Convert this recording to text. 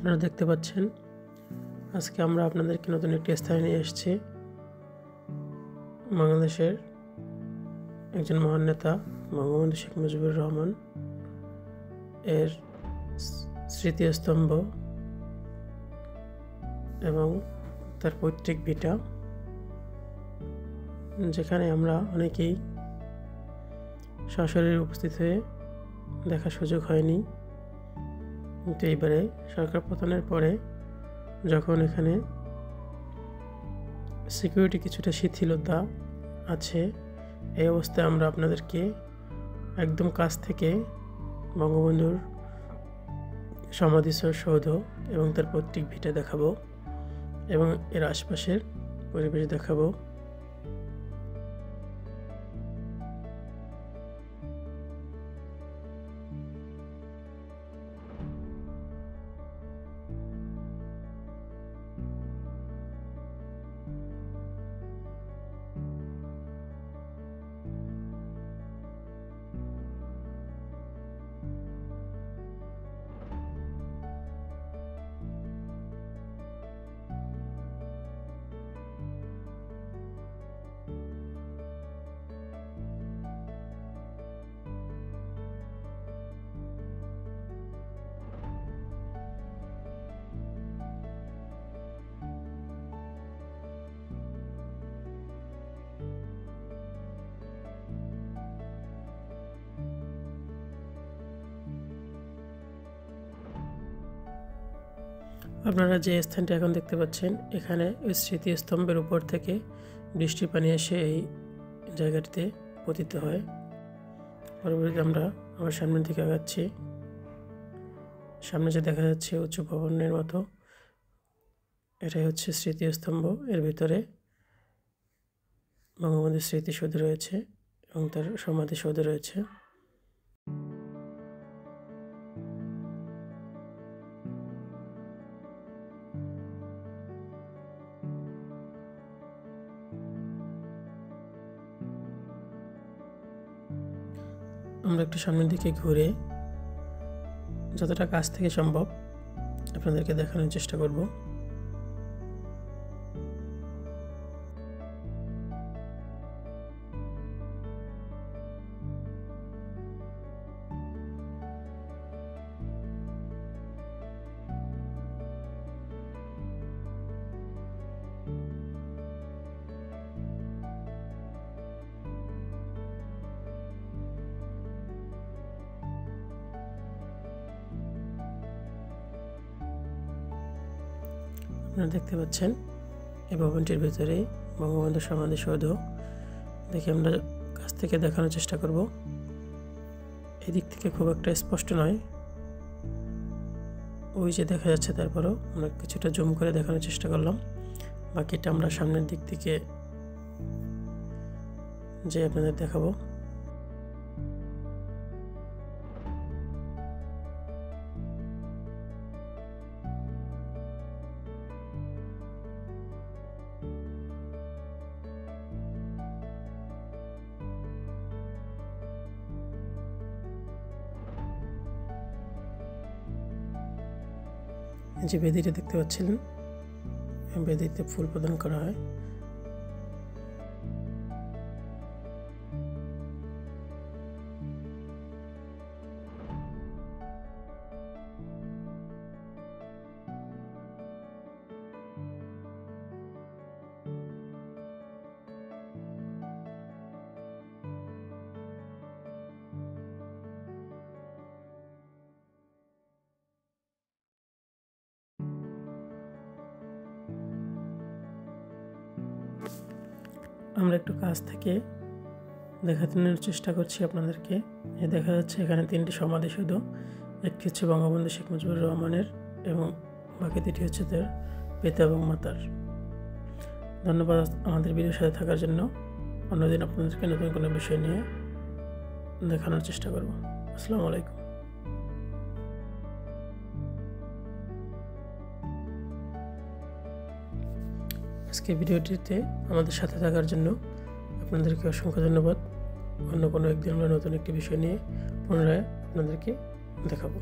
আপনারা দেখতে পাচ্ছেন আজকে আমরা আপনাদেরকে নতুন একটি স্থানে নিয়ে এসেছি। বাংলাদেশের একজন মহান নেতা বঙ্গবন্ধু শেখ মুজিবুর রহমান এর স্মৃতিস্তম্ভ এবং তার পৈতৃক ভিটা, যেখানে আমরা অনেকেই সশরীরে উপস্থিত হয়ে দেখার সুযোগ হয়নি। কিন্তু এইবারে সরকার পতনের পরে যখন এখানে সিকিউরিটি কিছুটা শিথিলতা আছে, এই অবস্থায় আমরা আপনাদেরকে একদম কাছ থেকে বঙ্গবন্ধুর সমাধিসৌধ এবং তার পৈতৃক ভিটা দেখাবো এবং এর আশপাশের পরিবেশ দেখাবো। আপনারা যে স্থানটি এখন দেখতে পাচ্ছেন, এখানে ওই স্মৃতিস্তম্ভের উপর থেকে বৃষ্টির পানি এসে এই জায়গাটিতে পতিত হয়। পরবর্তীতে আমরা আবার সামনের দিকে আগাচ্ছি। সামনে যে দেখা যাচ্ছে উঁচু ভবনের মতো, এটাই হচ্ছে স্মৃতিস্তম্ভ। এর ভিতরে বঙ্গবন্ধুর স্মৃতিসৌধ রয়েছে এবং তার সমাধিসৌধ রয়েছে। আমরা একটু সামনের দিকে ঘুরে যতটা কাছ থেকে সম্ভব আপনাদেরকে দেখানোর চেষ্টা করব। আপনারা দেখতে পাচ্ছেন এই ভবনটির ভিতরে বঙ্গবন্ধু সমাধিসৌধ। দেখে আমরা কাছ থেকে দেখানোর চেষ্টা করব। এই দিক থেকে খুব একটা স্পষ্ট নয়, ওই যে দেখা যাচ্ছে, তারপরেও আমরা কিছুটা জুম করে দেখানোর চেষ্টা করলাম। বাকিটা আমরা সামনের দিক থেকে যে আপনাদের দেখাবো। যে বেদিটা দেখতে পাচ্ছিলেন, বেদিতে ফুল প্রদান করা হয়। আমরা একটু কাছ থেকে দেখানোর চেষ্টা করছি আপনাদেরকে। দেখা যাচ্ছে এখানে তিনটি সমাধিসৌধ। একটি হচ্ছে বঙ্গবন্ধু শেখ মুজিবুর রহমানের এবং বাকি দুটি হচ্ছে তার পিতা এবং মাতার। ধন্যবাদ আমাদের ভিডিওর সাথে থাকার জন্য। অন্যদিন আপনাদেরকে নতুন কোনো বিষয় নিয়ে দেখানোর চেষ্টা করব। আসসালামু আলাইকুম। আজকে ভিডিওটিতে আমাদের সাথে থাকার জন্য আপনাদেরকে অসংখ্য ধন্যবাদ। অন্য কোনো একদিন আমরা নতুন একটি বিষয় নিয়ে পুনরায় আপনাদেরকে দেখাবো।